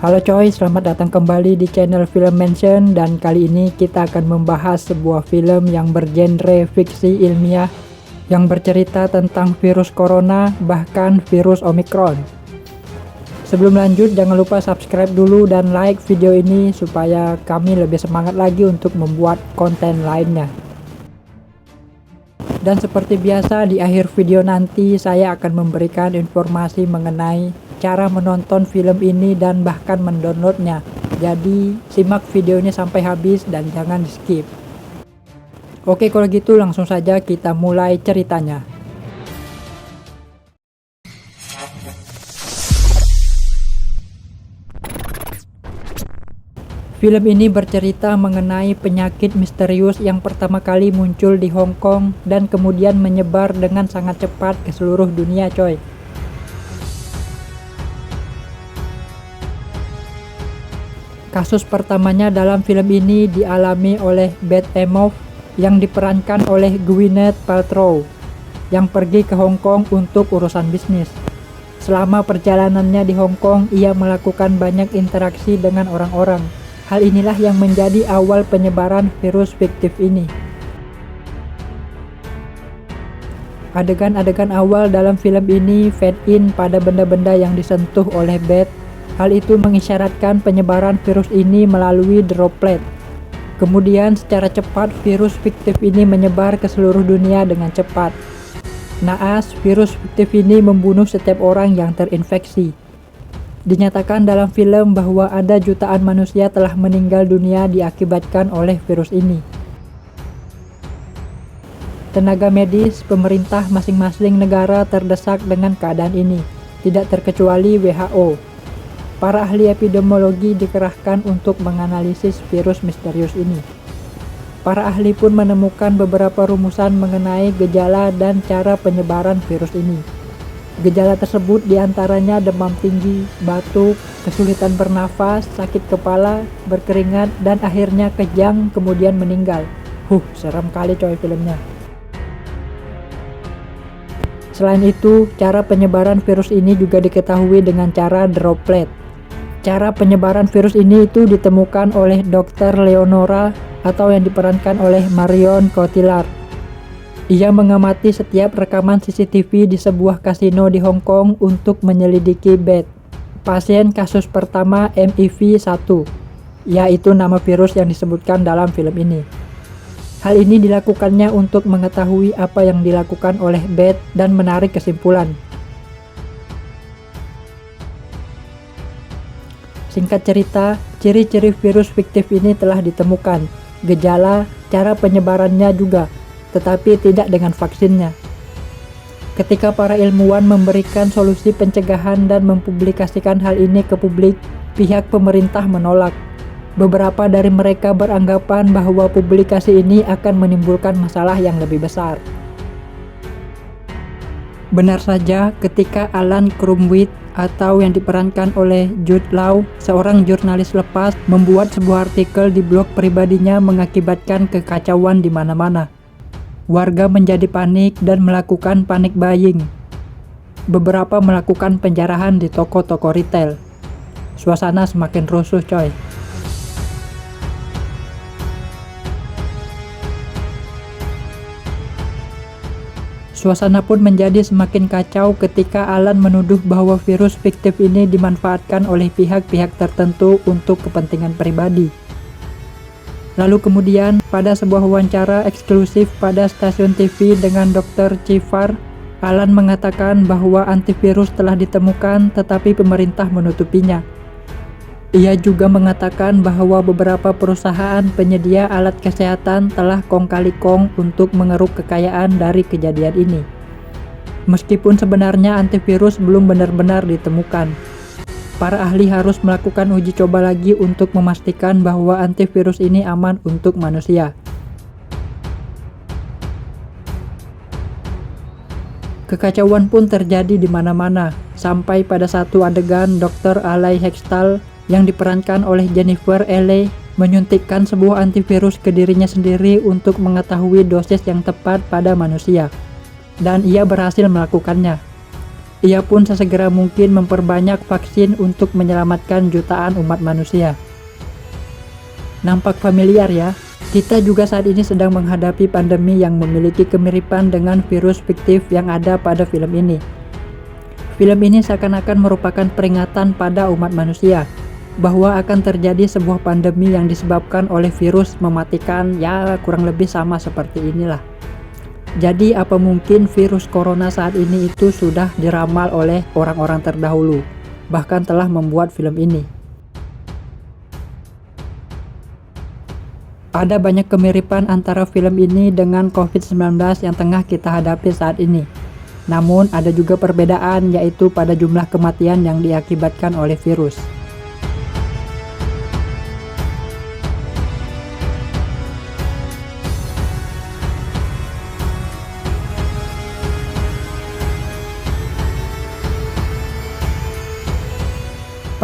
Halo coy, selamat datang kembali di channel Film Mention, dan kali ini kita akan membahas sebuah film yang bergenre fiksi ilmiah yang bercerita tentang virus corona, bahkan virus Omicron. Sebelum lanjut, jangan lupa subscribe dulu dan like video ini supaya kami lebih semangat lagi untuk membuat konten lainnya. Dan seperti biasa, di akhir video nanti saya akan memberikan informasi mengenai cara menonton film ini dan bahkan mendownloadnya. Jadi simak videonya sampai habis dan jangan di skip. Oke, kalau gitu langsung saja kita mulai ceritanya. Film ini bercerita mengenai penyakit misterius yang pertama kali muncul di Hong Kong dan kemudian menyebar dengan sangat cepat ke seluruh dunia coy. Kasus pertamanya dalam film ini dialami oleh Beth Emhoff yang diperankan oleh Gwyneth Paltrow yang pergi ke Hong Kong untuk urusan bisnis. Selama perjalanannya di Hong Kong, ia melakukan banyak interaksi dengan orang-orang. Hal inilah yang menjadi awal penyebaran virus fiktif ini. Adegan-adegan awal dalam film ini fade in pada benda-benda yang disentuh oleh Beth. Hal itu mengisyaratkan penyebaran virus ini melalui droplet. Kemudian secara cepat virus fiktif ini menyebar ke seluruh dunia dengan cepat. Naas, virus fiktif ini membunuh setiap orang yang terinfeksi. Dinyatakan dalam film bahwa ada jutaan manusia telah meninggal dunia diakibatkan oleh virus ini. Tenaga medis, pemerintah masing-masing negara terdesak dengan keadaan ini, tidak terkecuali WHO. Para ahli epidemiologi dikerahkan untuk menganalisis virus misterius ini. Para ahli pun menemukan beberapa rumusan mengenai gejala dan cara penyebaran virus ini. Gejala tersebut diantaranya demam tinggi, batuk, kesulitan bernafas, sakit kepala, berkeringat, dan akhirnya kejang kemudian meninggal. Seram kali coy filmnya. Selain itu, cara penyebaran virus ini juga diketahui dengan cara droplet. Cara penyebaran virus ini itu ditemukan oleh Dr. Leonora atau yang diperankan oleh Marion Cotillard. Ia mengamati setiap rekaman CCTV di sebuah kasino di Hong Kong untuk menyelidiki Beth, pasien kasus pertama MEV-1, yaitu nama virus yang disebutkan dalam film ini. Hal ini dilakukannya untuk mengetahui apa yang dilakukan oleh Beth dan menarik kesimpulan. Singkat cerita, ciri-ciri virus fiktif ini telah ditemukan, gejala, cara penyebarannya juga, tetapi tidak dengan vaksinnya. Ketika para ilmuwan memberikan solusi pencegahan dan mempublikasikan hal ini ke publik, pihak pemerintah menolak. Beberapa dari mereka beranggapan bahwa publikasi ini akan menimbulkan masalah yang lebih besar. Benar saja, ketika Alan Krumwick atau yang diperankan oleh Jude Law, seorang jurnalis lepas, membuat sebuah artikel di blog pribadinya mengakibatkan kekacauan di mana-mana. Warga menjadi panik dan melakukan panic buying. Beberapa melakukan penjarahan di toko-toko retail. Suasana semakin rusuh coy. Suasana pun menjadi semakin kacau ketika Alan menuduh bahwa virus fiktif ini dimanfaatkan oleh pihak-pihak tertentu untuk kepentingan pribadi. Lalu kemudian, pada sebuah wawancara eksklusif pada stasiun TV dengan Dr. Chifar, Alan mengatakan bahwa antivirus telah ditemukan tetapi pemerintah menutupinya. Ia juga mengatakan bahwa beberapa perusahaan penyedia alat kesehatan telah kong kali kong untuk mengeruk kekayaan dari kejadian ini. Meskipun sebenarnya antivirus belum benar-benar ditemukan, para ahli harus melakukan uji coba lagi untuk memastikan bahwa antivirus ini aman untuk manusia. Kekacauan pun terjadi di mana-mana, sampai pada satu adegan Dr. Alay Hextall yang diperankan oleh Jennifer Ehle menyuntikkan sebuah antivirus ke dirinya sendiri untuk mengetahui dosis yang tepat pada manusia. Dan ia berhasil melakukannya. Ia pun sesegera mungkin memperbanyak vaksin untuk menyelamatkan jutaan umat manusia. Nampak familiar ya? Kita juga saat ini sedang menghadapi pandemi yang memiliki kemiripan dengan virus fiktif yang ada pada film ini. Film ini seakan-akan merupakan peringatan pada umat manusia bahwa akan terjadi sebuah pandemi yang disebabkan oleh virus mematikan, ya kurang lebih sama seperti inilah. Jadi apa mungkin virus corona saat ini itu sudah diramal oleh orang-orang terdahulu, bahkan telah membuat film ini. Ada banyak kemiripan antara film ini dengan COVID-19 yang tengah kita hadapi saat ini. Namun ada juga perbedaan, yaitu pada jumlah kematian yang diakibatkan oleh virus.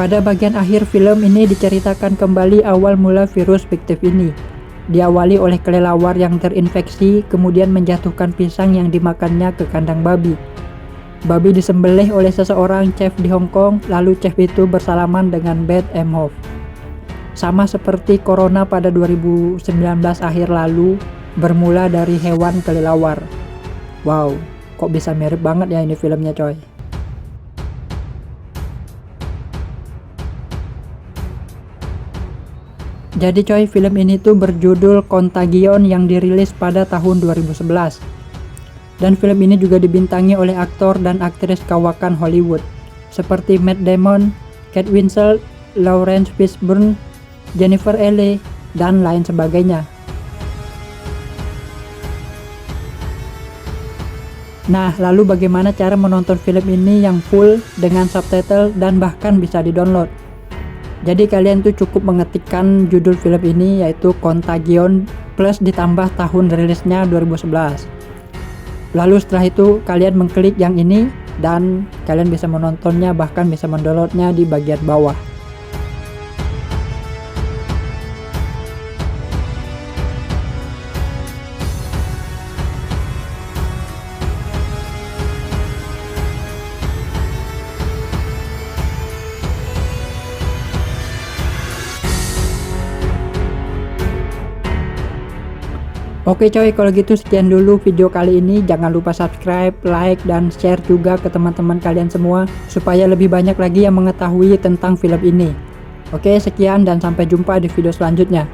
Pada bagian akhir film ini diceritakan kembali awal mula virus fiktif ini. Diawali oleh kelelawar yang terinfeksi, kemudian menjatuhkan pisang yang dimakannya ke kandang babi. Babi disembelih oleh seseorang chef di Hong Kong, lalu chef itu bersalaman dengan Beth Emhoff. Sama seperti corona pada 2019 akhir lalu, bermula dari hewan kelelawar. Wow, kok bisa mirip banget ya ini filmnya coy. Jadi coy, film ini tuh berjudul Contagion yang dirilis pada tahun 2011. Dan film ini juga dibintangi oleh aktor dan aktris kawakan Hollywood seperti Matt Damon, Kate Winslet, Lawrence Fishburne, Jennifer Ehle, dan lain sebagainya. Nah, lalu bagaimana cara menonton film ini yang full dengan subtitle dan bahkan bisa di-download? Jadi kalian tuh cukup mengetikkan judul film ini yaitu Contagion plus ditambah tahun rilisnya 2011. Lalu setelah itu kalian mengklik yang ini dan kalian bisa menontonnya, bahkan bisa mendownloadnya di bagian bawah. Oke coy, kalau gitu sekian dulu video kali ini. Jangan lupa subscribe, like, dan share juga ke teman-teman kalian semua supaya lebih banyak lagi yang mengetahui tentang film ini. Oke, sekian dan sampai jumpa di video selanjutnya.